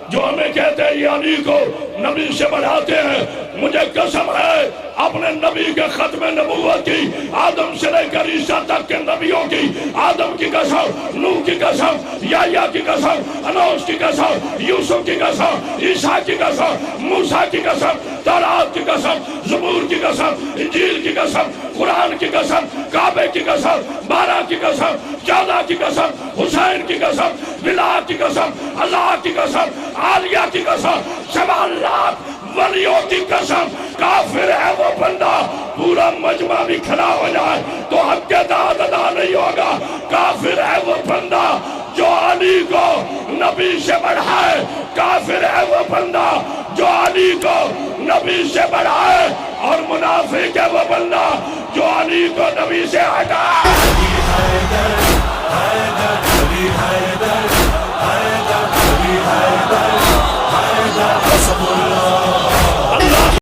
جو ہمیں کہتے ہیں یہ علی کو نبی سے بڑھاتے ہیں، مجھے قسم ہے اپنے نبی کے ختم نبوت کی، آدم سے لے کر عیسیٰ تک کے نبیوں کی، آدم کی قسم، نوح کی قسم، یحییٰ کی قسم، انوش کی قسم، یوسف کی قسم، عیسیٰ کی قسم، موسیٰ کی قسم، تورات کی قسم، زبور کی قسم، انجیل کی قسم، قرآن کی قسم، کعبے کی قسم، 12 کی قسم، 14 کی قسم، حسین کی قسم، بلال کی قسم، اللہ کی قسم، عالیہ کی قسم، 7 لاکھ ولیوں کی قسم، کافر ہے وہ بندہ، پورا مجمع بھی کھڑا ہو جائے تو حق کے داد ادا نہیں ہوگا۔ کافر ہے وہ بندہ جو علی کو نبی سے بڑھائے، کافر ہے وہ بندہ جو علی کو نبی سے بڑھائے، اور منافق ہے وہ بندہ جو علی کو نبی سے ہٹائے۔ علی حیدر، حیدر، علی حیدر